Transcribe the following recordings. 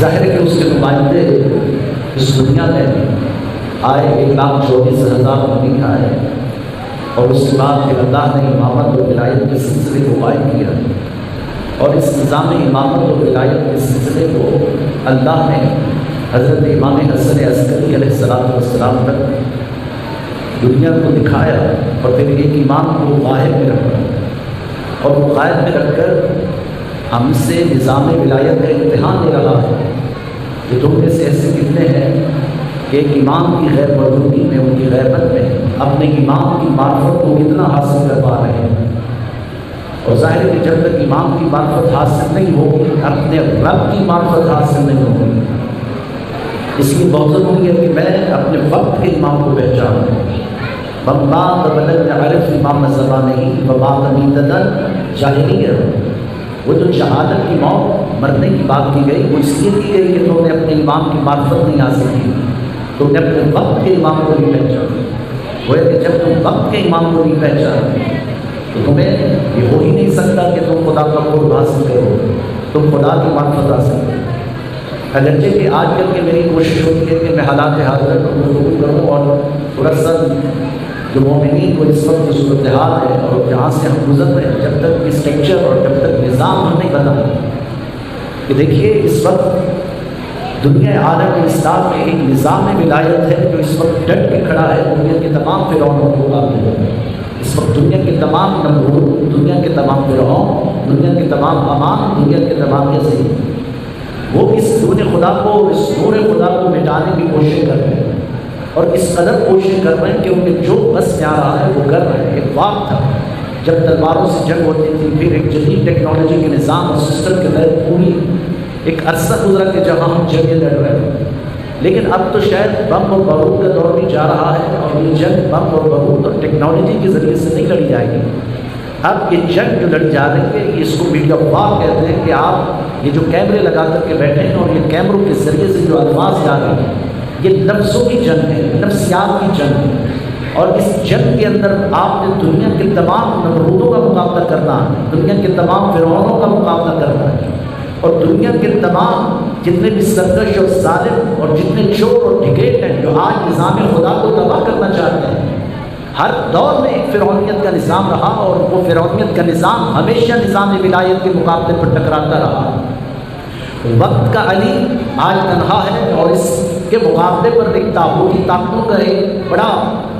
ظاہر ہے کہ اس کے نمائندے اس دنیا میں آئے 1,24,000 نبی آئے، اور اس کے بعد پھر اللہ نے امامت و ولایت کے سلسلے کو قائم کیا، اور اس نظام امامت و ولایت کے سلسلے کو اللہ نے حضرت امام حسن عسکری علیہ السلام تک دنیا کو دکھایا، اور پھر ایک امام کو غائب میں رکھا، اور وہ غائب میں رکھ کر ہم سے نظام ولایت کا امتحان لے رہا ہے کہ تم میں سے ایسے کتنے ہیں کہ ایک امام کی غیر موجودگی میں، ان کی غیبت میں اپنے امام کی معرفت کو کتنا حاصل کر پا رہے ہیں۔ اور ظاہر ہے کہ جب تک امام کی معرفت حاصل نہیں ہوگی، اپنے رب کی معرفت حاصل نہیں ہوگی۔ اس لیے بہت ضروری ہے کہ میں اپنے وقت کے امام کو پہچانوں۔ بمباد بدل عرف امام زمانہ ہی بباد امیدن جاہلیہ، وہ جو شہادت کی موت مرنے کی بات کی گئی وہ اس لیے کی گئی کہ تم نے اپنے امام کی معرفت نہیں حاصل کی، تم نے اپنے وقت کے امام کو نہیں پہچانا۔ وہ ہے کہ جب تم وقت کے امام کو نہیں پہچانتے تو تمہیں یہ ہو ہی نہیں سکتا کہ تم خدا کا قرب حاصل کرو، تم خدا کی معرفت حاصل کرو۔ اگرچہ کہ آج کل کی میری کوشش ہوتی ہے کہ میں حالات حاضر کو گفتگو کروں، اور تھوڑا سا جو مومنین کو اس وقت جو صورتحال ہے اور جہاں سے ہم گزر رہے ہیں، جب تک اسٹرکچر اور جب تک نظام ہم نہیں بنا کہ دیکھیے اس وقت دنیا عالم اسلام میں ایک نظام ولایت ہے جو اس وقت ڈٹ کے کھڑا ہے دنیا کے تمام فرعونوں کو مقابلے میں۔ اس وقت دنیا کے تمام نمرود، دنیا کے تمام فرعون، دنیا کے تمام امان، دنیا کے تمام یزید، وہ اس نور خدا کو، اس نور خدا کو مٹانے کی کوشش کر رہے ہیں، اور اس قدر کوشش کر رہے ہیں کہ انہیں جو بس میں آ رہا ہے وہ کر رہے ہیں۔ ایک وقت تھا جب تلواروں سے جنگ ہوتی تھی، پھر ایک جدید ٹیکنالوجی کے نظام اور سسٹم کے تحت پوری ایک عرصہ گزرا کہ جہاں ہم جنگیں لڑ رہے ہیں، لیکن اب تو شاید بم اور بارود کا دور بھی جا رہا ہے، اور یہ جنگ بم اور بارود اور ٹیکنالوجی کے ذریعے سے نہیں لڑی جائے گی۔ اب یہ جنگ جو لڑی جا رہی ہے اس کو میڈیا وار کہتے ہیں کہ آپ یہ جو کیمرے لگا کر کے بیٹھے ہیں اور یہ کیمروں کے ذریعے سے جو الفاظ جا رہے ہیں یہ لفظوں کی جنگ ہے، نفسیات کی جنگ ہے، اور اس جنگ کے اندر آپ نے دنیا کے تمام نمرودوں کا مقابلہ کرنا ہے، دنیا کے تمام فرعونوں کا مقابلہ کرنا ہے، اور دنیا کے تمام جتنے بھی سرکش اور ظالم اور جتنے چور اور ڈکیٹ ہیں جو آج نظام خدا کو تباہ کرنا چاہتے ہیں۔ ہر دور میں ایک فرعونیت کا نظام رہا، اور وہ فرعونیت کا نظام ہمیشہ نظام ولایت کے مقابلے پر ٹکراتا رہا۔ وقت کا علی آج تنہا ہے، اور اس کے مقابلے پر ایک تابوتی طاقتوں کا ایک بڑا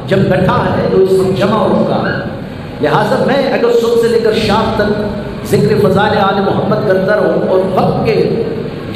جب بیٹھا ہے جو اس وقت جمع ہو چکا ہے۔ لہٰذا میں اگر صبح سے لے کر شام تک ذکر فضائل آل محمد کرتا رہوں اور وقت کے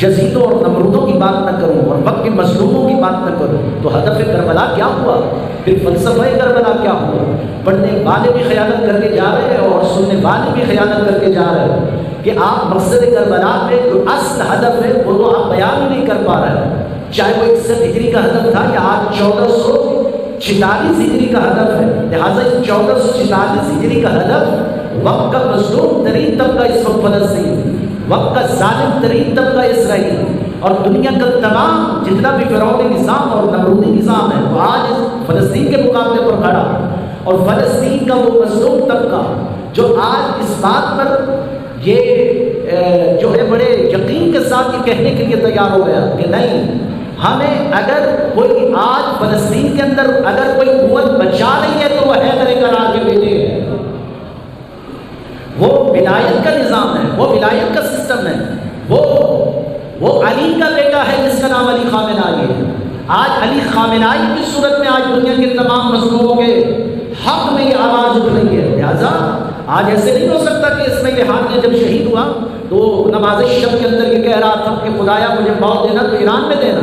یزیدوں اور نمرودوں کی بات نہ کروں اور وقت کے مظلوموں کی بات نہ کروں تو ہدف کربلا کیا ہوا؟ پھر فلسفہ کربلا کیا ہوا؟ پڑھنے والے بھی خیانت کر کے جا رہے ہیں اور سننے والے بھی خیانت کر کے جا رہے ہیں کہ آپ مقصد کربلا میں جو اصل ہدف ہے وہ تو آپ بیان ہی نہیں کر پا رہے ہیں، چاہے وہ 61 ہجری کا ہدف تھا یا آج 1446 ہجری کا ہدف ہے۔ لہٰذا اس 1446 ہجری کا ہدف وقت کا مظلوم ترین طبقہ اس وقت فلسطین، وقت کا ظالم ترین طبقہ اسرائیل، اور دنیا کا تمام جتنا بھی فرعونی نظام اور نمرودی نظام ہے وہ آج فلسطین کے مقابلے پر کھڑا، اور فلسطین کا وہ مظلوم طبقہ جو آج اس بات پر یہ جو ہے بڑے یقین کے ساتھ یہ کہنے کے لیے تیار ہو گیا کہ نہیں، ہمیں اگر کوئی آج فلسطین کے اندر اگر کوئی قوت بچا رہی ہے تو وہ حیدر کرار کے بیٹے ہیں، وہ ولایت کا نظام ہے، وہ ولایت کا سسٹم ہے، وہ علی کا بیٹا ہے جس کا نام علی خامنائی ہے۔ آج علی خامنائی کی صورت میں آج دنیا کے تمام مظلوموں کے حق میں یہ آواز اٹھ رہی ہے۔ لہٰذا آج ایسے نہیں ہو سکتا کہ اسماعیل ہانیہ جب شہید ہوا تو نماز شب کے اندر یہ کہہ رہا تھا کہ خدایا مجھے موت دینا تو ایران میں دینا،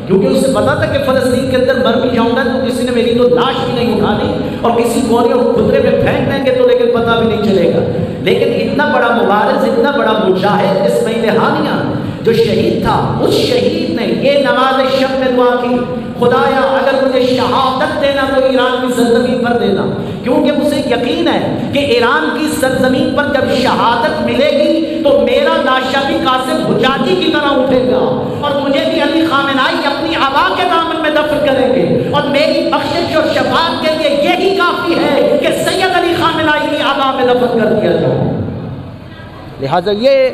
کیونکہ اسے پتا تھا کہ فلسطین کے اندر مر بھی جاؤں گا تو کسی نے میری تو لاش بھی نہیں اٹھانی، اور کسی کونے اور خطرے میں پھینک دیں گے تو لیکن پتہ بھی نہیں چلے گا۔ لیکن اتنا بڑا مبارز، اتنا بڑا مجاہد اسماعیل ہانیہ جو شہید تھا، اس شہید نے یہ نماز شب میں دعا کی، خدایا اگر مجھے شہادت دینا تو ایران کی سرزمین پر دینا، کیونکہ اسے یقین ہے کہ ایران کی سرزمین پر جب شہادت ملے گی تو میرا لاشا بھی قاسم حجاجی کی طرح اٹھے گا، اور مجھے بھی علی خامنائی اپنی آبا کے دامن میں دفن کریں گے، اور میری بخشش اور شفاعت کے لیے یہی کافی ہے کہ سید علی خامنائی کی آبا میں دفن کر دیا جائے۔ لہٰذا یہ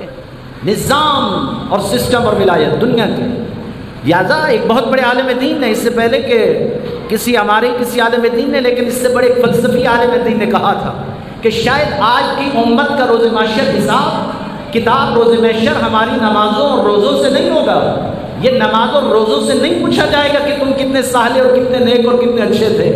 نظام اور سسٹم اور ولایت دنیا کے. لہٰذا ایک بہت بڑے عالم دین نے، اس سے پہلے کہ کسی عالم دین نے، لیکن اس سے بڑے ایک فلسفی عالم دین نے کہا تھا کہ شاید آج کی امت کا روز محشر حساب کتاب روز محشر ہماری نمازوں اور روزوں سے نہیں ہوگا. یہ نماز اور روزوں سے نہیں پوچھا جائے گا کہ تم کتنے صالح اور کتنے نیک اور کتنے اچھے تھے.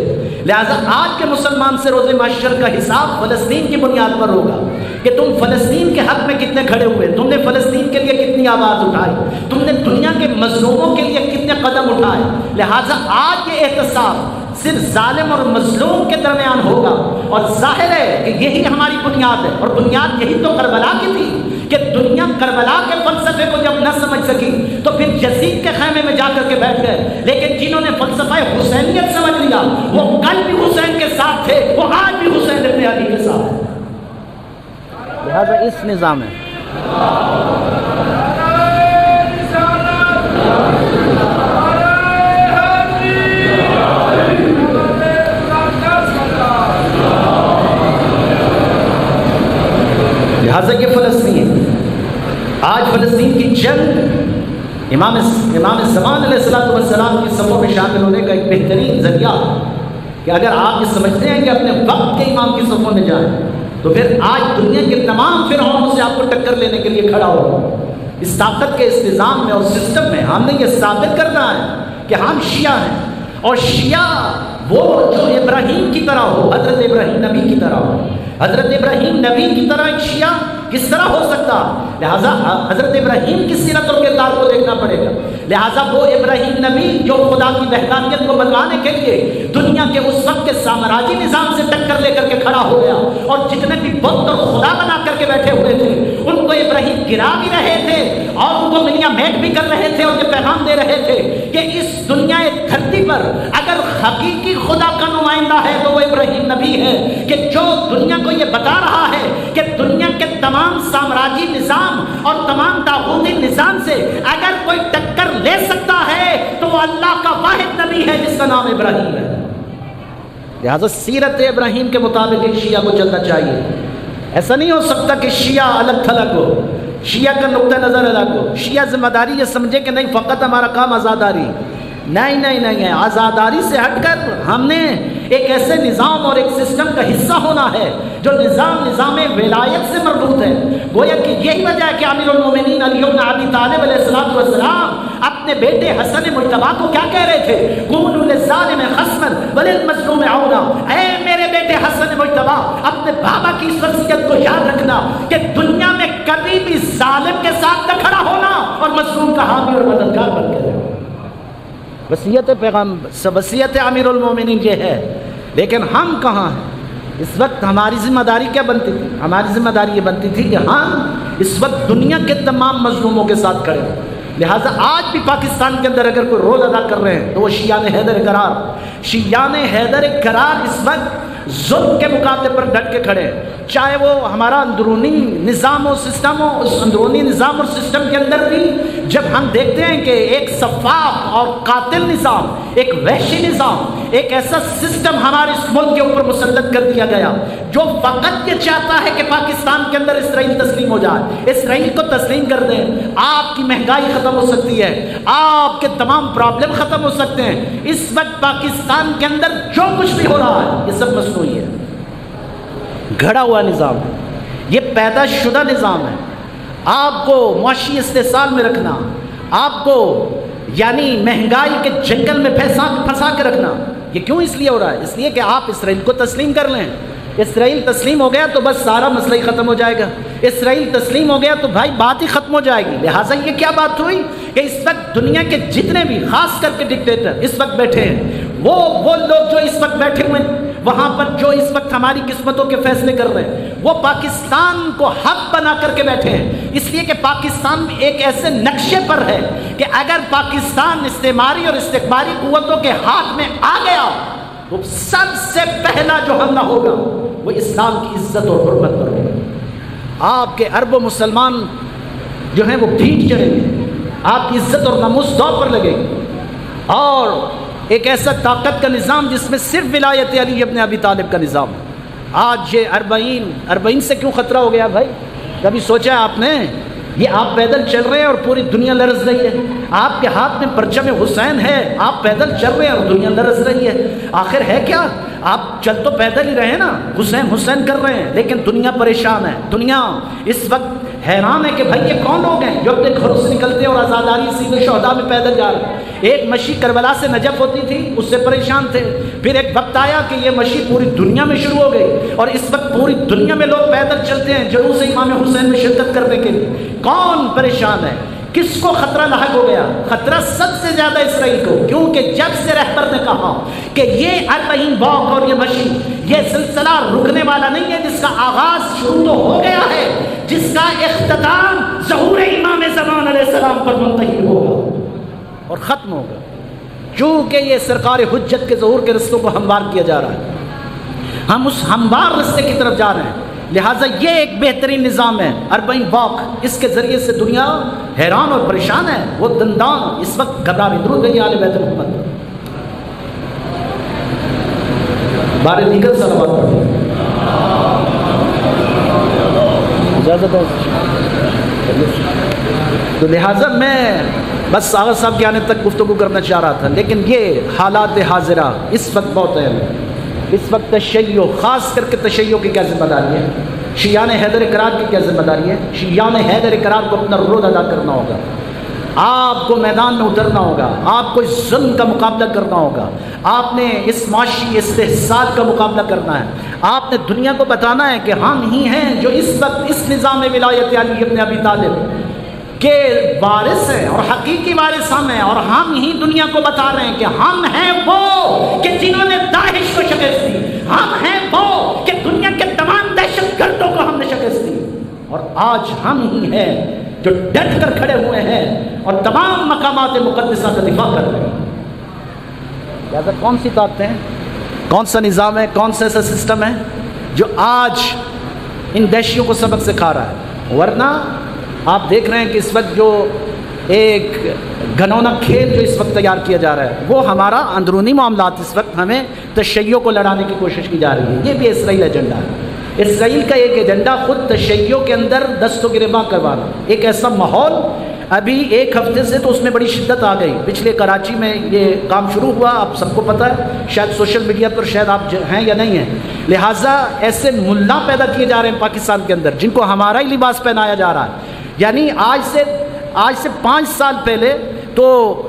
لہٰذا آج کے مسلمان سے روز محشر کا حساب فلسطین کی بنیاد پر ہوگا کہ تم فلسطین کے حق میں کتنے کھڑے ہوئے، تم نے فلسطین کے لیے کتنی آواز اٹھائی، تم نے دنیا کے مظلوموں کے لیے کتنے قدم اٹھائے. لہٰذا آج یہ احتساب صرف ظالم اور مظلوم کے درمیان ہوگا. اور ظاہر ہے کہ یہی ہماری بنیاد ہے، اور بنیاد یہی تو کربلا کی تھی کہ دنیا کربلا کے فلسفے کو جب نہ سمجھ سکی تو پھر یزید کے خیمے میں جا کر کے بیٹھ گئے. لیکن جنہوں نے فلسفہ حسینیت سمجھ لیا وہ کل بھی حسین کے ساتھ تھے، وہ آج بھی حسین ابن علی کے ساتھ ہیں. لہذا اس نظام میں لہذا یہ فلسطین آج فلسطین کی جنگ امام زمان علیہ السلام کی صفوں میں شامل ہونے کا ایک بہترین ذریعہ کہ اگر آپ یہ سمجھتے ہیں کہ اپنے وقت کے امام کی صفوں میں جائیں تو پھر آج دنیا کے تمام فرعونوں سے آپ کو ٹکر لینے کے لیے کھڑا ہو. اس طاقت کے اس نظام میں اور سسٹم میں ہم نے یہ ثابت کرنا ہے کہ ہم شیعہ ہیں، اور شیعہ وہ جو ابراہیم کی طرح ہو، حضرت ابراہیم نبی کی طرح ہو. حضرت ابراہیم نبی کی طرح ایک شیعہ کس طرح ہو سکتا؟ لہٰذا حضرت ابراہیم کی سیرت اور کردار کو دیکھنا پڑے گا. لہٰذا وہ ابراہیم نبی جو خدا کی وحدانیت کو بنوانے کے لیے دنیا کے اس وقت کے سامراجی نظام سے ٹکر لے کر کے کھڑا ہو گیا، اور جتنے بھی بت اور خدا بنا کر کے بیٹھے ہوئے تھے ان کو ابراہیم گرا بھی رہے تھے اور ان کو ملیا میٹ بھی کر رہے تھے، اور یہ پیغام دے رہے تھے کہ اس دنیا دھرتی پر اگر حقیقی خدا کا نمائندہ ہے تو وہ ابراہیم نبی ہے، کہ جو دنیا کو یہ بتا رہا ہے کہ دنیا کے تمام سامراجی نظام اور تمام طاغوتی نظام سے اگر کوئی ٹکر لے سکتا ہے تو وہ اللہ کا واحد نبی ہے جس کا نام ابراہیم ہے. لہذا سیرت ابراہیم کے مطابق ایک شیعہ کو چلنا چاہیے. ایسا نہیں ہو سکتا کہ شیعہ الگ تھلگ ہو، شیعہ کا نقطہ نظر الگ ہو. شیعہ ذمہ داری یہ سمجھے کہ نہیں فقط ہمارا کام آزاداری، نہیں ہے. آزاداری سے ہٹ کر ہم نے ایک ایسے نظام اور ایک سسٹم کا حصہ ہونا ہے جو نظام ولایت سے مربوط ہے. گویا کہ یہی وجہ ہے کہ امیر المومنین علی بن ابی طالب علیہ السلام اپنے بیٹے حسن مجتبیٰ کو کیا کہہ رہے تھے؟ کونوا للظالم خصما وللمظلوم عونا. اے میرے بیٹے حسن مجتبیٰ، اپنے بابا کی اس وصیت کو یاد رکھنا کہ دنیا میں کبھی بھی ظالم کے ساتھ نہ کھڑا ہونا اور مظلوم کا حامی اور مددگار بن کے رہنا. وصیت امیر المومنین یہ ہے. لیکن ہم کہاں ہیں اس وقت؟ ہماری ذمہ داری کیا بنتی تھی؟ ہماری ذمہ داری یہ بنتی تھی کہ ہم اس وقت دنیا کے تمام مظلوموں کے ساتھ کھڑے. لہٰذا آج بھی پاکستان کے اندر اگر کوئی رول ادا کر رہے ہیں تو وہ شیعان حیدر قرار اس وقت ظلم کے مقابلے پر ڈٹ کے کھڑے ہیں. چاہے وہ ہمارا اندرونی نظام و سسٹم ہو، اس اندرونی نظام اور سسٹم کے اندر بھی جب ہم دیکھتے ہیں کہ ایک شفاف اور قاتل نظام، ایک وحشی نظام، ایک ایسا سسٹم ہمارے اس ملک کے اوپر مسلط کر دیا گیا جو فقط یہ چاہتا ہے کہ پاکستان کے اندر اسرائیل تسلیم ہو جائے. اسرائیل کو تسلیم کر دیں، آپ کی مہنگائی ختم ہو سکتی ہے، آپ کے تمام پرابلم ختم ہو سکتے ہیں. اس وقت پاکستان کے اندر جو کچھ بھی ہو رہا ہے یہ سب مصنوعی ہے، گھڑا ہوا نظام ہے، یہ پیدا شدہ نظام ہے. آپ کو معاشی استحصال میں رکھنا، آپ کو یعنی مہنگائی کے جنگل میں پھنسا کے رکھنا. یہ کیوں اس لیے ہو رہا ہے؟ اس لیے کہ آپ اسرائیل کو تسلیم کر لیں. اسرائیل تسلیم ہو گیا تو بس سارا مسئلہ ہی ختم ہو جائے گا. اسرائیل تسلیم ہو گیا تو بھائی بات ہی ختم ہو جائے گی. لہٰذا یہ کیا بات ہوئی کہ اس وقت دنیا کے جتنے بھی خاص کر کے ڈکٹیٹر اس وقت بیٹھے ہیں، وہ لوگ جو اس وقت بیٹھے ہوئے ہیں وہاں پر، جو اس وقت ہماری قسمتوں کے فیصلے کر رہے ہیں، وہ پاکستان کو حق بنا کر کے بیٹھے ہیں. اس لیے کہ پاکستان ایک ایسے نقشے پر ہے کہ اگر پاکستان استعماری اور استکباری قوتوں کے ہاتھ میں آ گیا تو سب سے پہلا جو حملہ ہوگا وہ اسلام کی عزت اور حرمت پر ہوگا. آپ کے عرب و مسلمان جو ہیں وہ بھیٹ چڑھیں گے، آپ کی عزت اور ناموس داؤ پر لگے گی. اور ایک ایسا طاقت کا نظام جس میں صرف ولایت علی ابن ابی طالب کا نظام. آج یہ اربعین سے کیوں خطرہ ہو گیا بھائی؟ کبھی سوچا آپ نے یہ آپ پیدل چل رہے ہیں اور پوری دنیا لرز رہی ہے. آپ کے ہاتھ میں پرچم حسین ہے، آپ پیدل چل رہے ہیں اور دنیا لرز رہی ہے. آخر ہے کیا؟ آپ چل تو پیدل ہی رہے نا، حسین حسین کر رہے ہیں، لیکن دنیا پریشان ہے. دنیا اس وقت حیران ہے کہ بھائی یہ کون لوگ ہیں جو اپنے گھروں سے نکلتے اور آزاداری سید شہداء میں پیدل جا رہے ہیں. ایک مشی کربلا سے نجف ہوتی تھی، اس سے پریشان تھے. پھر ایک وقت آیا کہ یہ مشی پوری دنیا میں شروع ہو گئی، اور اس وقت پوری دنیا میں لوگ پیدل چلتے ہیں جلوس امام حسین میں شرکت کرنے کے لیے. کون پریشان ہے؟ کس کو خطرہ لاحق ہو گیا؟ خطرہ سب سے زیادہ اسرائیل کو، کیونکہ جب سے رہبر نے کہا کہ یہ 40 واک اور یہ مشی، یہ سلسلہ رکنے والا نہیں ہے، جس کا آغاز شروع تو ہو گیا ہے، جس کا اختتام ظہور امام زمان علیہ السلام پر منتهی ہوگا اور ختم ہوگا. چونکہ یہ سرکار حجت کے ظہور کے رستوں کو ہموار کیا جا رہا ہے، ہم اس ہموار رستے کی طرف جا رہے ہیں. لہٰذا یہ ایک بہترین نظام ہے 40 واک. اس کے ذریعے سے دنیا حیران اور پریشان ہے. وہ دندان اس وقت گھبرا بھی. درود بھیجیے آل بیت محمد. بارے دیگر صلوات پڑھیں. اجازت ہے؟ تو لہٰذا میں بس آغا صاحب کے آنے تک گفتگو کرنا چاہ رہا تھا، لیکن یہ حالات حاضرہ اس وقت بہت اہم ہے. اس وقت تشیع، خاص کر کے تشیع کی کیا ذمہ داری ہے؟ شیعان حیدر کرار کی کیا ذمہ داری ہے؟ شیعان حیدر کرار کو اپنا رول ادا کرنا ہوگا. آپ کو میدان میں اترنا ہوگا، آپ کو اس ظلم کا مقابلہ کرنا ہوگا، آپ نے اس معاشی استحصال کا مقابلہ کرنا ہے. آپ نے دنیا کو بتانا ہے کہ ہم ہی ہیں جو اس وقت اس نظام ولایت علی ابن ابی طالب کے وارث ہیں، اور حقیقی وارث ہم ہیں. اور ہم ہی دنیا کو بتا رہے ہیں کہ ہم ہیں وہ کہ جنہوں نے داعش کو شکست دی. ہم ہیں وہ کہ دنیا کے تمام دہشت گردوں کو ہم نے شکست دی. اور آج ہم ہی ہیں جو ڈٹ کر کھڑے ہوئے ہیں اور تمام مقامات مقدسہ کا دفاع کر رہے ہیں. لہٰذا کون سی طاقتیں ہیں، کون سا نظام ہے، کون سا ایسا سسٹم ہے جو آج ان دہشتوں کو سبق سکھا رہا ہے؟ ورنہ آپ دیکھ رہے ہیں کہ اس وقت جو ایک گھنونا کھیل جو اس وقت تیار کیا جا رہا ہے، وہ ہمارا اندرونی معاملات اس وقت ہمیں تشیع کو لڑانے کی کوشش کی جا رہی ہے. یہ بھی اسرائیل ایجنڈا ہے. اسرائیل کا ایک ایجنڈا خود تشیع کے اندر دست و گریباں کروانا. ایک ایسا ماحول ابھی ایک ہفتے سے تو اس میں بڑی شدت آ گئی. پچھلے کراچی میں یہ کام شروع ہوا، آپ سب کو پتہ ہے، شاید سوشل میڈیا پر شاید آپ ہیں یا نہیں ہیں. لہٰذا ایسے ملا پیدا کیے جا رہے ہیں پاکستان کے اندر جن کو ہمارا ہی لباس پہنایا جا رہا ہے. یعنی آج سے 5 سال پہلے تو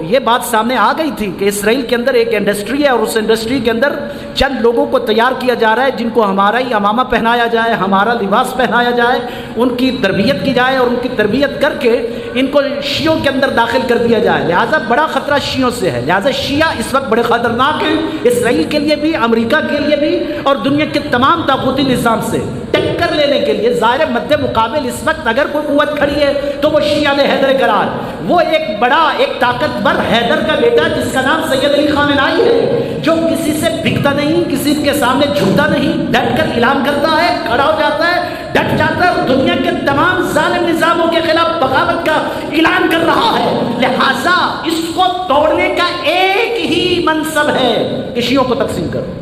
یہ بات سامنے آ گئی تھی کہ اسرائیل کے اندر ایک انڈسٹری ہے، اور اس انڈسٹری کے اندر چند لوگوں کو تیار کیا جا رہا ہے جن کو ہمارا ہی امامہ پہنایا جائے، ہمارا لباس پہنایا جائے، ان کی تربیت کی جائے، اور ان کی تربیت کر کے ان کو شیعوں کے اندر داخل کر دیا جائے. لہٰذا بڑا خطرہ شیعوں سے ہے. لہٰذا شیعہ اس وقت بڑے خطرناک ہیں، اسرائیل کے لیے بھی، امریکہ کے لیے بھی، اور دنیا کے تمام طاغوتی نظام سے ٹکر لینے کے لیے. ظاہر مد مقابل اس وقت اگر کوئی قوت کھڑی ہے تو وہ شیعہ حیدر کرار. وہ ایک بڑا، ایک طاقتور حیدر کا بیٹا جس کا نام سید علی خامنائی ہے، جو کسی سے بکتا نہیں، کسی کے سامنے جھکتا نہیں، ڈٹ کر اعلان کرتا ہے، کھڑا ہو جاتا ہے، ڈٹ جاتا ہے، اور دنیا کے تمام ظالم نظاموں کے خلاف بغاوت کا اعلان کر رہا ہے. لہٰذا اس کو توڑنے کا ایک ہی منصب ہے کہ شیعوں کو تقسیم کرو.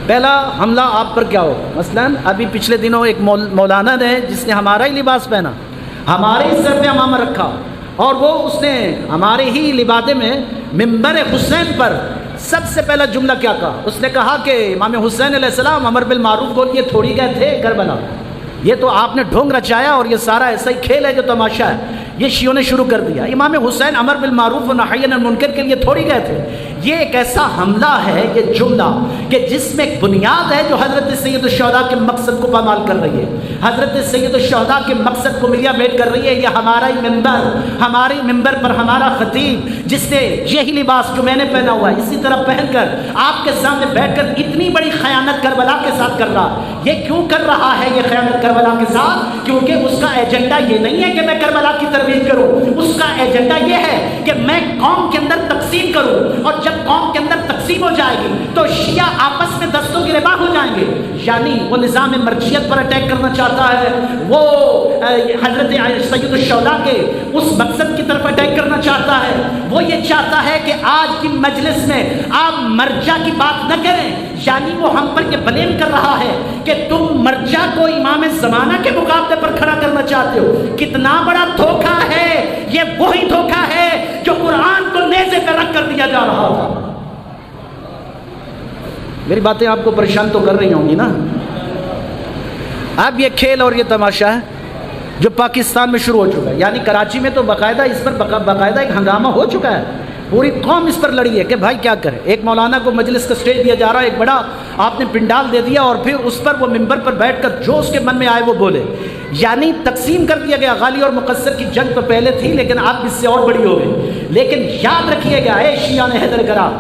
پہلا حملہ آپ پر کیا ہو؟ مثلاً ابھی پچھلے دنوں ایک مولانا نے جس نے ہمارا ہی لباس پہنا، ہمارے ہی سر پہ امامہ رکھا، اور وہ اس نے ہمارے ہی لبادے میں منبر حسین پر سب سے پہلا جملہ کیا کہا؟ اس نے کہا کہ امام حسین علیہ السلام امر بالمعروف کو لیے تھوڑی گئے تھے کربلا. یہ تو آپ نے ڈھونگ رچایا، اور یہ سارا ایسا ہی کھیل ہے جو تماشا ہے، یہ شیعوں نے شروع کر دیا. امام حسین امر بالمعروف و نہی عن المنکر کے لیے تھوڑی گئے تھے. یہ ایک ایسا حملہ ہے، یہ جملہ کہ جس میں ایک بنیاد ہے جو حضرت سید الشہداء کے مقصد کو پامال کر رہی ہے، حضرت سید الشہداء کے مقصد کو ملیا میٹ کر رہی ہے. یہ ہمارا ہی ممبر، ہمارے ممبر پر ہمارا خطیب جس نے یہی لباس جو میں نے پہنا ہوا ہے اسی طرح پہن کر آپ کے سامنے بیٹھ کر اتنی بڑی خیانت کربلا کے ساتھ کر رہا. یہ کیوں کر رہا ہے یہ خیانت کربلا کے ساتھ؟ کیونکہ اس کا ایجنڈا یہ نہیں ہے کہ میں کربلا کی ترویج کروں، اس کا ایجنڈا یہ ہے کہ میں قوم کے اندر تقسیم کروں، اور جب قوم کے اندر تقسیم ہو جائے گی تو شیعہ آپس میں دست و گریباں ہو جائیں گے. یعنی وہ نظام مرجعیت پر اٹیک کرنا چاہتا ہے، وہ حضرت سید الشہداء کے اس مقصد کی طرف اٹیک کرنا چاہتا ہے، وہ یہ چاہتا ہے کہ آج کی مجلس میں آپ مرجع کی بات نہ کریں، یعنی وہ ہم پر یہ بلیم کر رہا ہے کہ تم مرجع کو امام زمانہ کے مقابلے پر کھڑا کرنا چاہتے ہو۔ کتنا بڑا دھوکہ ہے یہ، وہی دھوکہ ہے جو قرآن کو نیزے پہ رکھ کر دیا جا رہا تھا۔ میری باتیں آپ کو پریشان تو کر رہی ہوں گی نا؟ اب یہ کھیل اور یہ تماشا ہے جو پاکستان میں شروع ہو چکا ہے، یعنی کراچی میں تو باقاعدہ اس پر باقاعدہ ایک ہنگامہ ہو چکا ہے، پوری قوم اس پر لڑی ہے کہ بھائی کیا کرے۔ ایک مولانا کو مجلس کا سٹیج دیا جا رہا ہے، ایک بڑا آپ نے پنڈال دے دیا اور پھر اس پر وہ ممبر پر بیٹھ کر جو اس کے من میں آئے وہ بولے، یعنی تقسیم کر دیا گیا۔ غالی اور مقصر کی جنگ تو پہلے تھی لیکن اب اس سے اور بڑی ہو گئی۔ لیکن یاد رکھیے گا اے شیعان حیدر گراں،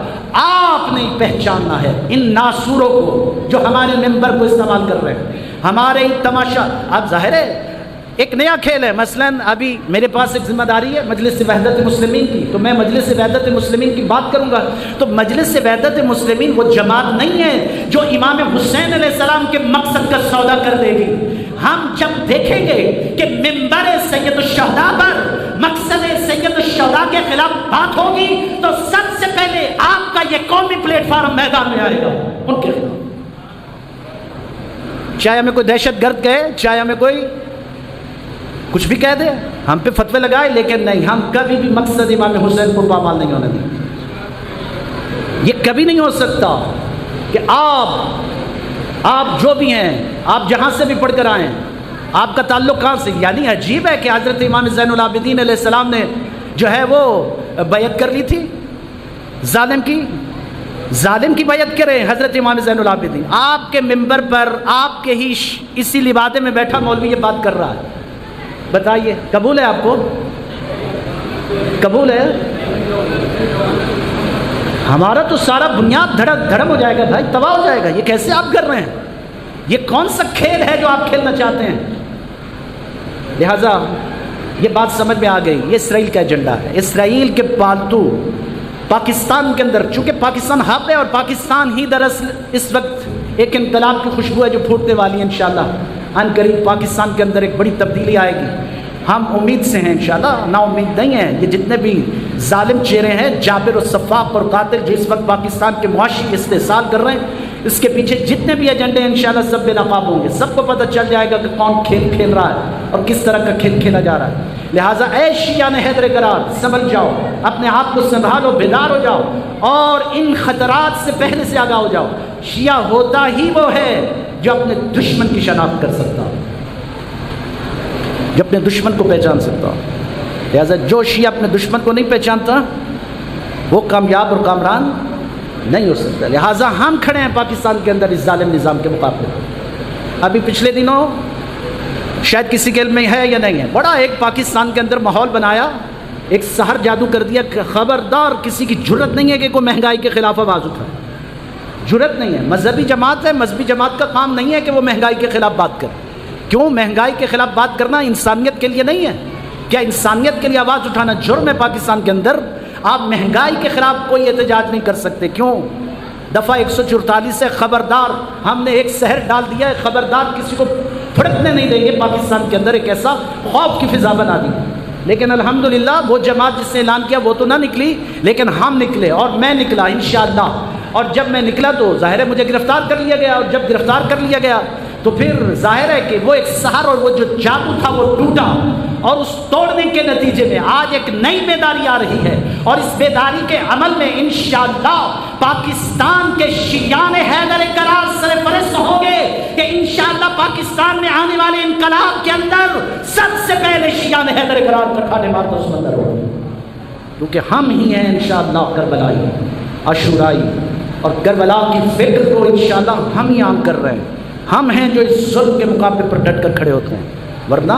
آپ نے پہچاننا ہے ان ناسوروں کو جو ہمارے ممبر کو استعمال کر رہے ہیں، ہمارے تماشا۔ اب ظاہر ہے ایک نیا کھیل ہے، مثلا ابھی میرے پاس ایک ذمہ داری ہے مجلس وحدت مسلمین کی، تو میں مجلس وحدت مسلمین کی بات کروں گا۔ تو مجلس وحدت مسلمین وہ جماعت نہیں ہے جو امام حسین علیہ السلام کے مقصد کا سودا کر دے گی۔ ہم جب دیکھیں گے کہ ممبر سید الشہداء پر مقصد سید الشہداء کے خلاف بات ہوگی تو سب سے پہلے آپ کا یہ قومی پلیٹ فارم میدان میں آئے گا ان کے خلاف، چاہے ہمیں کوئی دہشت گرد کہے، چاہے ہمیں کوئی کچھ بھی کہہ دے، ہم پہ فتوے لگائے، لیکن نہیں، ہم کبھی بھی مقصد امام حسین کو پامال نہیں ہونے دیں۔ یہ کبھی نہیں ہو سکتا کہ آپ جو بھی ہیں، آپ جہاں سے بھی پڑھ کر آئیں، آپ کا تعلق کہاں سے؟ یعنی عجیب ہے کہ حضرت امام زین العابدین علیہ السلام نے جو ہے وہ بیعت کر لی تھی ظالم کی بیعت کرے حضرت امام زین العابدین، آپ کے ممبر پر آپ کے ہی اسی لبادے میں بیٹھا مولوی یہ بات کر رہا ہے۔ بتائیے قبول ہے؟ آپ کو قبول ہے؟ ہمارا تو سارا بنیاد دھڑم ہو جائے گا بھائی، تباہ ہو جائے گا۔ یہ کیسے آپ کر رہے ہیں؟ یہ کون سا کھیل ہے جو آپ کھیلنا چاہتے ہیں؟ لہذا یہ بات سمجھ میں آ گئی، یہ اسرائیل کا ایجنڈا ہے، اسرائیل کے پالتو پاکستان کے اندر، چونکہ پاکستان حق ہے اور پاکستان ہی دراصل اس وقت ایک انقلاب کی خوشبو ہے جو پھوٹنے والی ہے انشاءاللہ۔ ان قریب پاکستان کے اندر ایک بڑی تبدیلی آئے گی، ہم امید سے ہیں انشاءاللہ، نا امید نہیں ہیں۔ یہ جتنے بھی ظالم چہرے ہیں، جابر و صفاق اور قاتل جو اس وقت پاکستان کے معاشی استحصال کر رہے ہیں، اس کے پیچھے جتنے بھی ایجنڈے ہیں انشاءاللہ سب بے نقاب ہوں گے، سب کو پتہ چل جائے گا کہ کون کھیل کھیل رہا ہے اور کس طرح کا کھیل کھیلا جا رہا ہے۔ لہٰذا اے شیعان حیدر گراں، سنبھل جاؤ، اپنے آپ کو سنبھالو، بیدار ہو جاؤ اور ان خطرات سے پہلے سے آگاہ ہو جاؤ۔ شیعہ ہوتا ہی وہ ہے جو اپنے دشمن کی شناخت کر سکتا ہو، جو اپنے دشمن کو پہچان سکتا ہو۔ لہٰذا جو شیعہ اپنے دشمن کو نہیں پہچانتا وہ کامیاب اور کامران نہیں ہو سکتا۔ لہٰذا ہم کھڑے ہیں پاکستان کے اندر اس ظالم نظام کے مقابلے میں۔ ابھی پچھلے دنوں شاید کسی کے علم میں ہے یا نہیں ہے، بڑا ایک پاکستان کے اندر ماحول بنایا، ایک سحر جادو کر دیا کہ خبردار کسی کی جرت نہیں ہے کہ کوئی مہنگائی کے خلاف آواز اٹھائے، جرت نہیں ہے۔ مذہبی جماعت ہے، مذہبی جماعت کا کام نہیں ہے کہ وہ مہنگائی کے خلاف بات کرے۔ کیوں؟ مہنگائی کے خلاف بات کرنا انسانیت کے لیے نہیں ہے؟ کیا انسانیت کے لیے آواز اٹھانا جرم ہے پاکستان کے اندر؟ آپ مہنگائی کے خلاف کوئی احتجاج نہیں کر سکتے، کیوں؟ دفعہ 144 ہے، خبردار، ہم نے ایک زہر ڈال دیا ہے، خبردار کسی کو پھڑکنے نہیں دیں گے۔ پاکستان کے اندر ایک ایسا خوف کی فضا بنا دی، لیکن الحمدللہ وہ جماعت جس نے اعلان کیا وہ تو نہ نکلی، لیکن ہم نکلے اور میں نکلا انشاءاللہ۔ اور جب میں نکلا تو ظاہر ہے مجھے گرفتار کر لیا گیا، اور جب گرفتار کر لیا گیا تو پھر ظاہر ہے کہ وہ ایک سحر اور وہ جو جادو تھا وہ ٹوٹا، اور اس توڑنے کے نتیجے میں آج ایک نئی بیداری آ رہی ہے، اور اس بیداری کے عمل میں انشاءاللہ پاکستان کے شیعان حیدر گراں سرفرست ہوں گے کہ انشاءاللہ پاکستان میں آنے والے انقلاب کے اندر سب سے پہلے شیعان حیدر گراں کا کھانے مارتا سمندر ہوگا، کیونکہ ہم ہی ہیں انشاءاللہ کربلائی، عاشورائی، اور کربلا کی فکر کو انشاءاللہ ہم ہی عام کر رہے ہیں۔ ہم ہیں جو اس ظلم کے مقابلے پر ڈٹ کر کھڑے ہوتے ہیں، ورنہ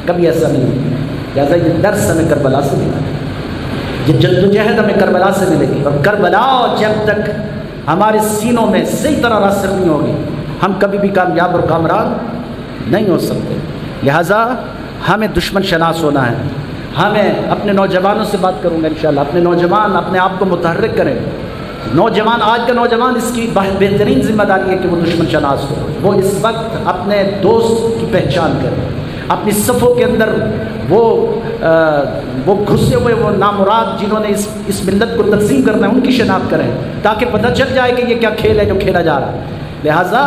کبھی ایسا نہیں۔ لہٰذا یہ درس ہمیں کربلا سے ملا، یہ جدوجہد ہمیں کربلا سے ملے گی، اور کربلا جب تک ہمارے سینوں میں صحیح طرح راسخ نہیں ہوگی ہم کبھی بھی کامیاب اور کامران نہیں ہو سکتے۔ لہٰذا ہمیں دشمن شناس ہونا ہے۔ ہمیں اپنے نوجوانوں سے بات کروں گا انشاءاللہ، اپنے نوجوان اپنے آپ کو متحرک کریں۔ نوجوان، آج کا نوجوان، اس کی بہترین ذمہ داری ہے کہ وہ دشمن شناس ہو، وہ اس وقت اپنے دوست کی پہچان کرے، اپنی صفوں کے اندر وہ گھسے ہوئے وہ نامراد جنہوں نے اس ملت کو تقسیم کرنا ہے ان کی شناخت کریں، تاکہ پتہ چل جائے کہ یہ کیا کھیل ہے جو کھیلا جا رہا ہے۔ لہٰذا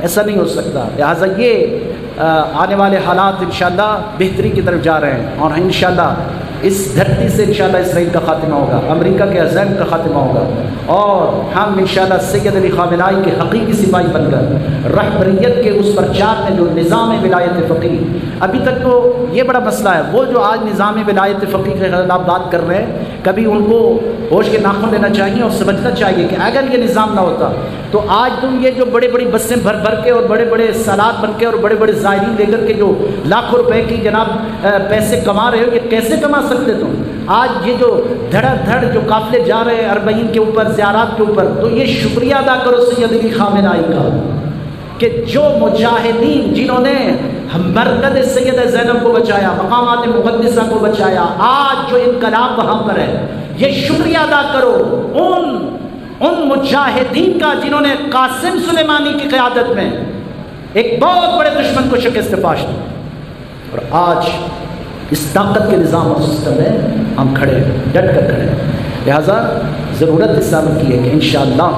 ایسا نہیں ہو سکتا، لہٰذا یہ آنے والے حالات انشاءاللہ بہتری کی طرف جا رہے ہیں، اور انشاءاللہ اس دھرتی سے انشاءاللہ اسرائیل کا خاتمہ ہوگا، امریکہ کے عزائم کا خاتمہ ہوگا، اور ہم انشاءاللہ سید علی خامنائی کے حقیقی سپاہی بن کر رہبریت کے اس پرچار میں جو نظام ولایت فقیہ، ابھی تک تو یہ بڑا مسئلہ ہے، وہ جو آج نظام ولایت فقیہ کے خلاف بات کر رہے ہیں، کبھی ان کو ہوش کے ناخن لینا چاہیے اور سمجھنا چاہیے کہ اگر یہ نظام نہ ہوتا تو آج تم یہ جو بڑے بڑی بسیں بھر بھر کے اور بڑے بڑے سالات بن کے اور بڑے بڑے زائرین لے کر کے جو لاکھوں روپے کی جناب پیسے کما رہے ہو، یہ کیسے کما سکتے تم؟ آج یہ جو دھڑا دھڑ جو قافلے جا رہے ہیں اربعین کے اوپر، زیارات کے اوپر، تو یہ شکریہ ادا کرو سید علی خامنائی کا کہ جو مجاہدین جنہوں نے مرکز سیدہ زینب کو بچایا، مقامات مقدسہ کو بچایا، آج جو انقلاب وہاں پر ہے، یہ شکریہ ادا کرو ان مجاہدین کا جنہوں نے قاسم سلیمانی کی قیادت میں ایک بہت بڑے دشمن کو شکست پاش دی، اور آج اس طاقت کے نظام اور سسٹم میں ہم کھڑے ہیں، ڈٹ کر کھڑے ہیں۔ لہٰذا ضرورت اس عمل کی ہے کہ انشاءاللہ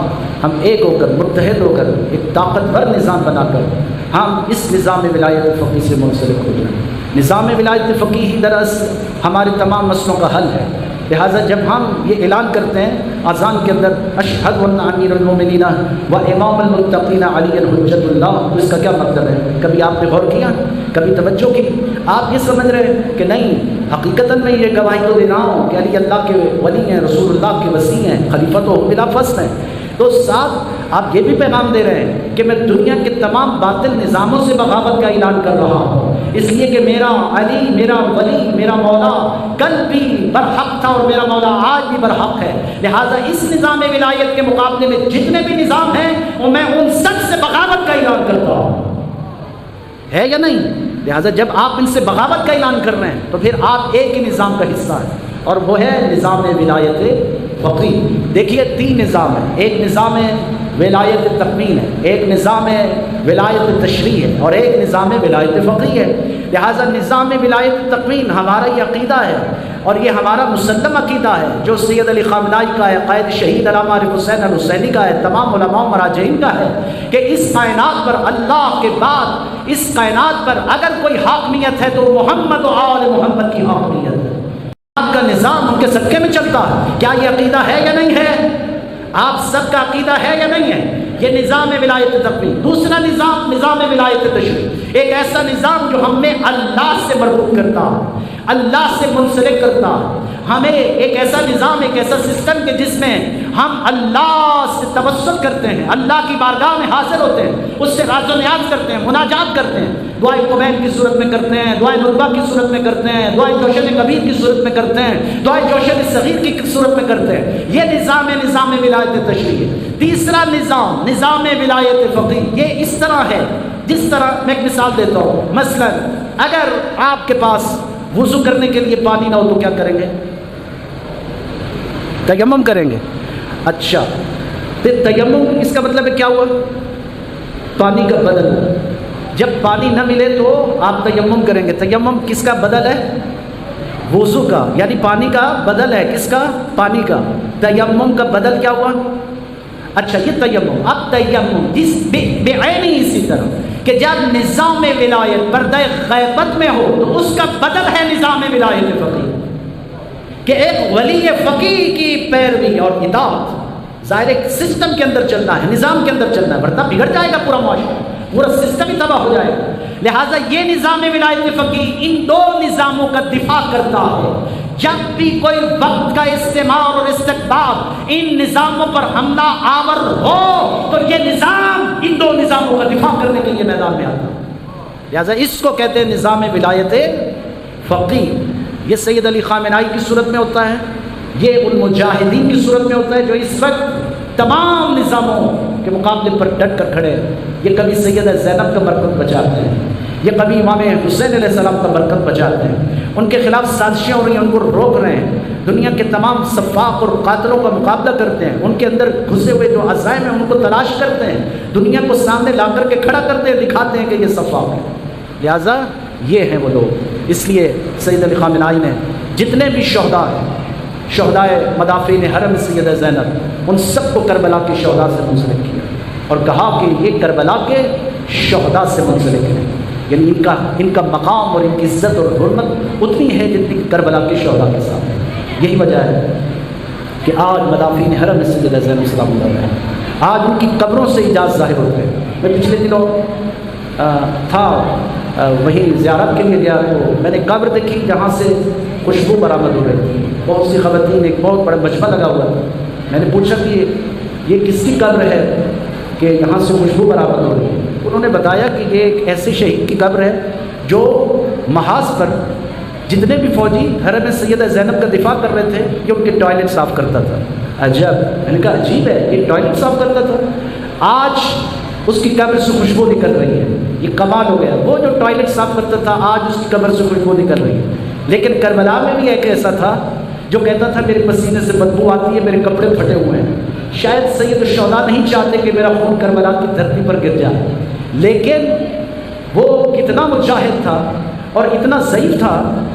ہم ایک ہو کر، متحد ہو کر، ایک طاقتور نظام بنا کر ہم اس نظام ولایت فقیہ سے منسلک ہو جائیں۔ نظام ولایت فقیہ ہی دراصل ہمارے تمام مسئلوں کا حل ہے۔ لہٰذا جب ہم یہ اعلان کرتے ہیں اذان کے اندر اشہد ان امیر المومنین و امام المتقین علی حجت اللہ، تو اس کا کیا مطلب ہے؟ کبھی آپ نے غور کیا؟ کبھی توجہ کی؟ آپ یہ سمجھ رہے ہیں کہ نہیں حقیقتاً میں یہ گواہی تو دے رہا ہوں کہ علی اللہ کے ولی ہیں، رسول اللہ کے وصی ہیں، خلیفۃ و بلا فصل ہیں، تو ساتھ آپ یہ بھی پیغام دے رہے ہیں کہ میں دنیا کے تمام باطل نظاموں سے بغاوت کا اعلان کر رہا ہوں، اس لیے کہ میرا علی، میرا ولی، میرا مولا کل بھی برحق تھا اور میرا مولا آج بھی برحق ہے۔ لہٰذا اس نظام ولایت کے مقابلے میں جتنے بھی نظام ہیں وہ میں ان سب سے بغاوت کا اعلان کرتا ہوں، ہے یا نہیں؟ لہٰذا جب آپ ان سے بغاوت کا اعلان کر رہے ہیں تو پھر آپ ایک ہی نظام کا حصہ ہیں، اور وہ ہے نظام ولایت فقیہ۔ دیکھیے تین نظام ہیں، ایک نظام ولایت تقنین ہے، ایک نظام ولایت تشریع ہے، اور ایک نظام ولایت فقیہ ہے۔ لہٰذا نظام ولایت تقنین ہمارا یہ عقیدہ ہے، اور یہ ہمارا مسلم عقیدہ ہے جو سید علی خامنائی کا ہے، قائد شہید علامہ عارف حسین الحسینی کا ہے، تمام علماء و مراجعین کا ہے، کہ اس کائنات پر اللہ کے بعد اس کائنات پر اگر کوئی حاکمیت ہے تو محمد و آل محمد کی حاکمیت ہے۔ آپ کا نظام ان کے صدقے میں چلتا ہے، کیا یہ عقیدہ ہے یا نہیں ہے؟ آپ سب کا عقیدہ ہے یا نہیں ہے؟ یہ نظام ولایت تقنین۔ دوسرا نظام نظام ولایت تشریع، ایک ایسا نظام جو ہمیں اللہ سے مربوط کرتا ہے، اللہ سے منسلک کرتا ہے، ہمیں ایک ایسا نظام، ایک ایسا سسٹم کہ جس میں ہم اللہ سے توسل کرتے ہیں، اللہ کی بارگاہ میں حاضر ہوتے ہیں، اس سے راز و نیاز کرتے ہیں، مناجات کرتے ہیں، دعائے قبیل کی صورت میں کرتے ہیں، دعائے نطبہ کی صورت میں کرتے ہیں، دعائے جوشن کبیر کی صورت میں کرتے ہیں، دعائے جوشن صغیر کی صورت میں کرتے ہیں۔ یہ نظام ولایت تشریع ہے۔ تیسرا نظام ولایت فقیہ، یہ اس طرح ہے جس طرح میں ایک مثال دیتا ہوں۔ مثلا اگر آپ کے پاس وضو کرنے کے لیے پانی نہ ہو تو کیا کریں گے؟ تیمم کریں گے۔ اچھا، پھر تیمم اس کا مطلب کیا ہوا؟ پانی کا بدل۔ جب پانی نہ ملے تو آپ تیمم کریں گے۔ تیمم کس کا بدل ہے؟ وضو کا، یعنی پانی کا بدل ہے، کس کا؟ پانی کا۔ تیمم کا بدل کیا ہوا؟ اچھا یہ تیمم۔ اب تیمم جس بعینی اسی طرح کہ جب نظام ولایت پردہ غیبت میں ہو تو اس کا بدل ہے نظام ولایت فقیہ، کہ ایک ولی فقیہ کی پیروی اور اطاعت، ظاہر ایک سسٹم کے اندر چلنا ہے، نظام کے اندر چلنا ہے، ورنہ بگڑ جائے گا پورا معاشرہ، پورا سسٹم ہی تباہ ہو جائے گا۔ لہٰذا یہ نظام ولایت فقیہ ان دو نظاموں کا دفاع کرتا ہے۔ جب بھی کوئی وقت کا استعمال اور استقبال ان نظاموں پر حملہ آور ہو تو یہ نظام ان دو نظاموں کا دفاع کرنے کے لیے میدان میں آتا ہے۔ لہٰذا اس کو کہتے ہیں نظام ولایت فقیہ۔ یہ سید علی خامنائی کی صورت میں ہوتا ہے، یہ ان مجاہدین کی صورت میں ہوتا ہے جو اس وقت تمام نظاموں کے مقابلے پر ڈٹ کر کھڑے ہیں۔ یہ کبھی سیدہ زینب کا برکت بچاتے ہیں، یہ کبھی امام حسین علیہ السلام کا برکت بچاتے ہیں، ان کے خلاف سازشیں ہو رہی ہیں، ان کو روک رہے ہیں، دنیا کے تمام سفاق اور قاتلوں کا مقابلہ کرتے ہیں، ان کے اندر گھسے ہوئے جو عزائم ہیں ان کو تلاش کرتے ہیں، دنیا کو سامنے لا کر کے کھڑا کرتے ہیں، دکھاتے ہیں کہ یہ سفاق ہے۔ لہٰذا یہ ہیں وہ لوگ۔ اس لیے سید علی خامنہئی نے جتنے بھی شہداء ہیں، شہدائے مدافعین حرم سیدہ زینب، ان سب کو کربلا کے شہداء سے منسلک کیا اور کہا کہ یہ کربلا کے شہداء سے منسلک ہیں، یعنی ان کا مقام اور ان کی عزت اور حرمت اتنی ہے جتنی کربلا کے شہداء کے ساتھ ہے۔ یہی وجہ ہے کہ آج مدافعین حرم سیدہ زینب سلام اللہ علیہا آج ان کی قبروں سے اعجاز ظاہر ہوتے ہیں۔ میں پچھلے دنوں تھا وہیں زیارت کے لیے گیا تو میں نے قبر دیکھی جہاں سے خوشبو برآمد ہو رہی تھی، بہت سی خواتین، ایک بہت بڑا مجمع لگا ہوا تھا۔ میں نے پوچھا کہ یہ کس کی قبر ہے کہ یہاں سے خوشبو برآمد ہو رہی ہے؟ انہوں نے بتایا کہ یہ ایک ایسے شہید کی قبر ہے جو محاذ پر جتنے بھی فوجی حرم سیدہ زینب کا دفاع کر رہے تھے یہ ان کے ٹوائلٹ صاف کرتا تھا۔ عجب، میں نے کہا عجیب ہے، یہ ٹوائلٹ صاف کرتا تھا، آج اس کی قبر سے خوشبو نکل رہی ہے۔ یہ کمال ہو گیا، وہ جو ٹوائلٹ صاف کرتا تھا آج اس کی قبر سے خوشبو نکل رہی ہے۔ لیکن کربلا میں بھی ایک ایسا تھا جو کہتا تھا میرے پسینے سے بدبو آتی ہے، میرے کپڑے پھٹے ہوئے ہیں۔ شاید سید الشہداء نہیں چاہتے کہ میرا خون کربلا کی دھرتی پر گر جائے، لیکن وہ کتنا مجاہد تھا اور اتنا ضعیف تھا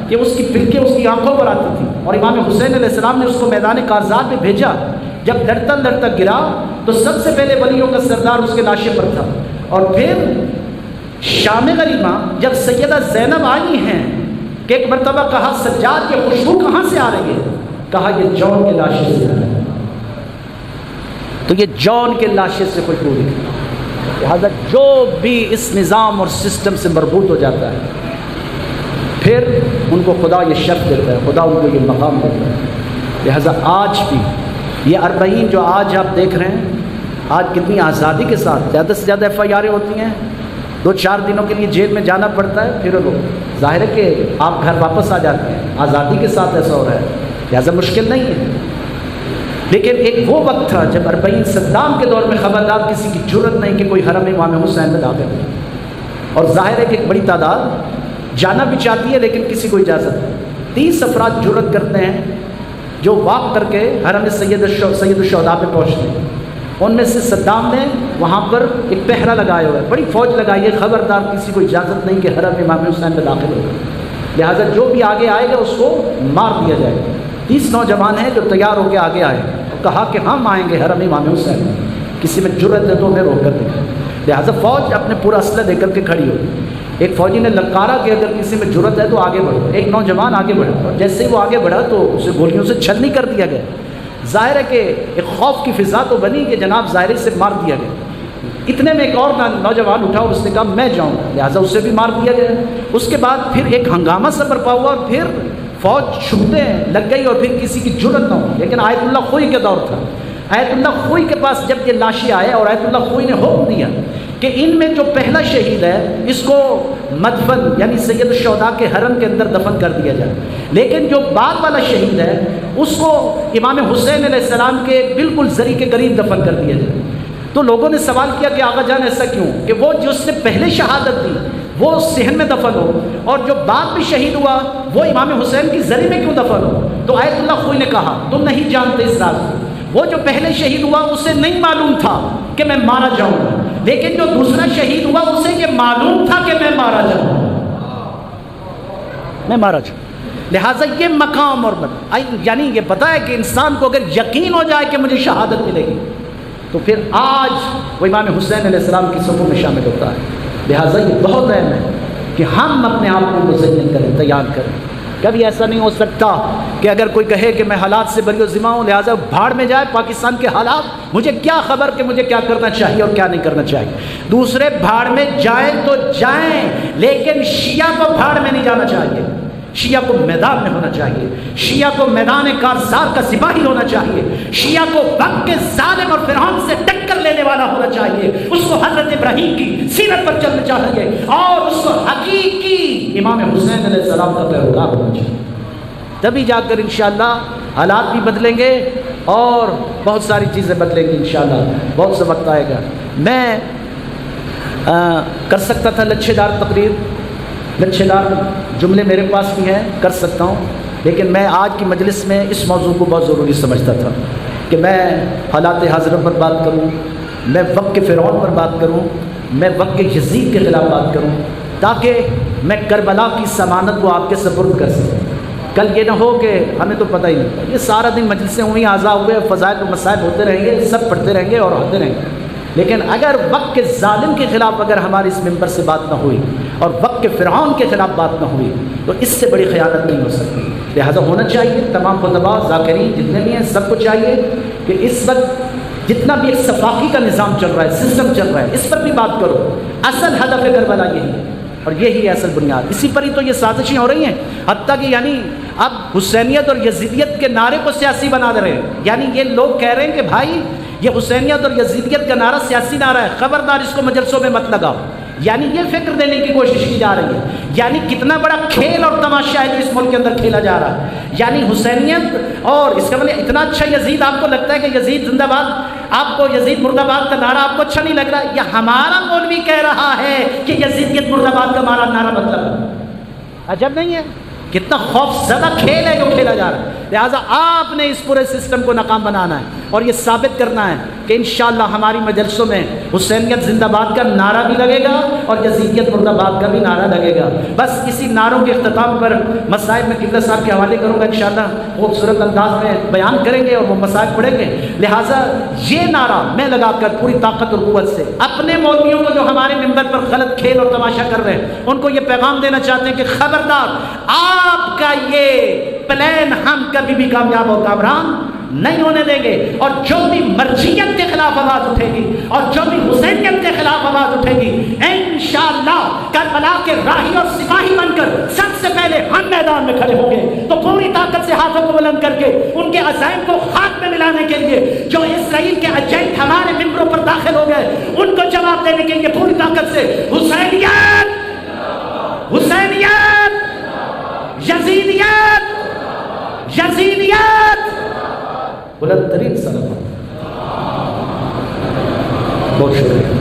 کہ اس کی پلکیں اس کی آنکھوں پر آتی تھیں، اور امام حسین علیہ السلام نے اس کو میدان کارزات میں بھیجا۔ جب لڑتا لڑتا گرا تو سب سے پہلے ولیوں کا سردار اس کے لاشے پر تھا، اور پھر شام غریبہ جب سیدہ زینب آئی ہیں کہ ایک مرتبہ کہا سجاد کی خوشبو کہاں سے آ رہی ہے؟ کہا یہ جون کے لاشے سے آ رہی ہے۔ تو یہ جون کے لاشے سے خوشبو نکلی۔ لہٰذا جو بھی اس نظام اور سسٹم سے مربوط ہو جاتا ہے پھر ان کو خدا یہ شرف دیتا ہے، خدا ان کو یہ مقام دیتا ہے۔ لہٰذا آج بھی یہ 40 جو آج آپ دیکھ رہے ہیں، آج کتنی آزادی کے ساتھ زیادہ سے زیادہ FIR ہوتی ہیں، 2-4 دنوں کے لیے جیل میں جانا پڑتا ہے، پھر وہ ظاہر ہے کہ آپ گھر واپس آ جاتے ہیں، آزادی کے ساتھ ایسا ہو رہا ہے، لہٰذا مشکل نہیں ہے۔ لیکن ایک وہ وقت تھا جب 40 صدام کے دور میں خبردار کسی کی جرت نہیں کہ کوئی حرم امام حسین میں داخل ہو، اور ظاہر ہے کہ ایک بڑی تعداد جانا بھی چاہتی ہے لیکن کسی کو اجازت نہیں۔ 30 افراد جرت کرتے ہیں جو واک کر کے حرم سید الشہداء پہ پہنچتے ہیں۔ ان میں سے صدام نے وہاں پر ایک پہرا لگایا ہوا ہے، بڑی فوج لگائی ہے، خبردار کسی کو اجازت نہیں کہ حرم امام حسین میں داخل ہوگا، لہٰذا جو بھی آگے آئے گا اس کو مار دیا جائے گا۔ 30 نوجوان ہیں جو تیار ہو کے آگے آئے اور کہا کہ ہم آئیں گے حرم امام حسین میں، کسی میں جرت ہے تو ہمیں روک کر دکھائے۔ لہٰذا فوج اپنے پورا اسلحہ لے کر کے کھڑی ہوئی۔ ایک فوجی نے للکارا کہ اگر کسی میں جرت ہے تو آگے بڑھو۔ ایک نوجوان آگے بڑھا اور جیسے ہی وہ آگے بڑھا تو اسے گولیوں سے چھلنی کر دیا گیا۔ ظاہر ہے کہ ایک خوف کی فضا تو بنی کہ جناب ظاہر سے مار دیا گیا۔ اتنے میں ایک اور نوجوان اٹھا اور اس نے کہا میں جاؤں گا، لہٰذا اسے بھی مار دیا گیا۔ اس کے بعد پھر ایک ہنگامہ سا برپا ہوا اور پھر فوج چھوٹے لگ گئی اور پھر کسی کی جرت نہ ہو۔ لیکن آیت اللہ خوئی کے دور تھا، آیت اللہ خوئی کے پاس جب یہ لاشیں آئے اور آیت اللہ خوئی نے حکم دیا کہ ان میں جو پہلا شہید ہے اس کو مدفن یعنی سید الشہداء کے حرم کے اندر دفن کر دیا جائے، لیکن جو بعد والا شہید ہے اس کو امام حسین علیہ السلام کے بالکل زری کے قریب دفن کر دیا جائے۔ تو لوگوں نے سوال کیا کہ آقا جان ایسا کیوں کہ وہ جس نے پہلے شہادت دی وہ صحن میں دفن ہو اور جو بعد میں شہید ہوا وہ امام حسین کی زری میں کیوں دفن ہو؟ تو آیت اللہ خوئی نے کہا تم نہیں جانتے اس راز کو، وہ جو پہلے شہید ہوا اسے نہیں معلوم تھا کہ میں مارا جاؤں گا، لیکن جو دوسرا شہید ہوا اسے یہ معلوم تھا کہ میں مارا جاؤں گا، میں مارا جاؤں۔ لہٰذا یہ مقام اور یعنی یہ پتہ ہے کہ انسان کو اگر یقین ہو جائے کہ مجھے شہادت ملے گی تو پھر آج وہ امام حسین علیہ السلام کی صفوں میں شامل ہوتا ہے۔ لہٰذا یہ بہت اہم ہے کہ ہم اپنے آپ کو مزین کریں، تیار کریں۔ کبھی ایسا نہیں ہو سکتا کہ اگر کوئی کہے کہ میں حالات سے بری و ذمہ ہوں لہٰذا بھاڑ میں جائے پاکستان کے حالات، مجھے کیا خبر کہ مجھے کیا کرنا چاہیے اور کیا نہیں کرنا چاہیے۔ دوسرے بھاڑ میں جائیں تو جائیں لیکن شیعہ کو بھاڑ میں نہیں جانا چاہیے، شیعہ کو میدان میں ہونا چاہیے، شیعہ کو میدان کارزار کا سپاہی ہونا چاہیے، شیعہ کو وقت کے ظالم اور فرعون سے ٹکر لینے والا ہونا چاہیے، اس کو حضرت ابراہیم کی سیرت پر چلنا چاہیے اور اس کو حقیقی امام حسین علیہ السلام کا پیروکار ہونا چاہیے۔ تبھی جا کر انشاءاللہ حالات بھی بدلیں گے اور بہت ساری چیزیں بدلیں گی انشاءاللہ، بہت سے وقت آئے گا۔ میں کر سکتا تھا لچھے دار تقریر، لچھے دار جملے میرے پاس بھی ہیں، کر سکتا ہوں، لیکن میں آج کی مجلس میں اس موضوع کو بہت ضروری سمجھتا تھا کہ میں حالات حاضرہ پر بات کروں، میں وقت کے فرعون پر بات کروں، میں وقت کے یزید کے خلاف بات کروں، تاکہ میں کربلا کی ضمانت کو آپ کے سپرد کر سکوں. کل یہ نہ ہو کہ ہمیں تو پتہ ہی نہیں. یہ سارا دن مجلسیں ہوئی، اعضاء ہوئے، فضائل و مصائب ہوتے رہیں گے، سب پڑھتے رہیں گے اور ہوتے رہیں گے. لیکن اگر وقت کے ظالم کے خلاف اگر ہماری اس ممبر سے بات نہ ہوئی اور وقت کے فرعون کے خلاف بات نہ ہوئی تو اس سے بڑی خیانت نہیں ہو سکتی. لہذا ہونا چاہیے تمام خطباء ذاکرین جتنے بھی ہیں سب کو چاہیے کہ اس وقت جتنا بھی ایک صفاقی کا نظام چل رہا ہے، سسٹم چل رہا ہے، اس پر بھی بات کرو. اصل ہدف کربلا یہی ہے اور یہی ہے اصل بنیاد. اسی پر ہی تو یہ سازشیں ہو رہی ہیں. حتیٰ کہ یعنی اب حسینیت اور یزیدیت کے نعرے کو سیاسی بنا دے رہے ہیں. یعنی یہ لوگ کہہ رہے ہیں کہ بھائی یہ حسینیت اور یزیدیت کا نعرہ سیاسی نعرہ ہے، خبردار اس کو مجلسوں میں مت لگاؤ. یعنی یہ فکر دینے کی کوشش کی جا رہی ہے. یعنی کتنا بڑا کھیل اور تماشا ہے جو اس ملک کے اندر کھیلا جا رہا ہے. یعنی حسینیت اور اس کا مطلب اتنا اچھا یزید آپ کو لگتا ہے کہ یزید زندہ باد، آپ کو یزید مرد آباد کا نعرہ آپ کو اچھا نہیں لگ رہا. یہ ہمارا مولوی کہہ رہا ہے کہ یزیدیت مرد آباد کا ہمارا نعرہ مطلب عجب نہیں ہے. کتنا خوف زدہ کھیل ہے جو کھیلا جا رہا ہے. لہٰذا آپ نے اس پورے سسٹم کو ناکام بنانا ہے اور یہ ثابت کرنا ہے کہ انشاءاللہ ہماری مجلسوں میں حسینیت زندہ باد کا نعرہ بھی لگے گا اور یزیدیت مرد آباد کا بھی نعرہ لگے گا. بس اسی نعروں کے اختتام پر مسائل میں قبلہ صاحب کے حوالے کروں گا، انشاءاللہ خوبصورت انداز میں بیان کریں گے اور وہ مسائل پڑھیں گے. لہٰذا یہ نعرہ میں لگا کر پوری طاقت اور قوت سے اپنے مولویوں کو جو ہمارے ممبر پر غلط کھیل اور تماشا کر رہے ہیں ان کو یہ پیغام دینا چاہتے ہیں کہ خبردار، آپ کا یہ پلان ہم کبھی بھی کامیاب اور کامران نہیں ہونے دیں گے. اور جو بھی مرجیت کے خلاف آواز اٹھے گی اور جو بھی حسینیت کے خلاف آواز اٹھے گی انشاءاللہ کربلا کے راہی اور سپاہی بن کر سب سے پہلے ہم میدان میں کھڑے ہوں گے. تو پوری طاقت سے ہاتھوں کو بلند کر کے ان کے عزائم کو خاک میں ملانے کے لیے جو اسرائیل کے ایجنٹ ہمارے ممبروں پر داخل ہو گئے ان کو جواب دینے کے لیے پوری طاقت سے حسینیت، حسینیت، یزیدیت، یزیدیت، بلند ترین سلام. بہت شکریہ.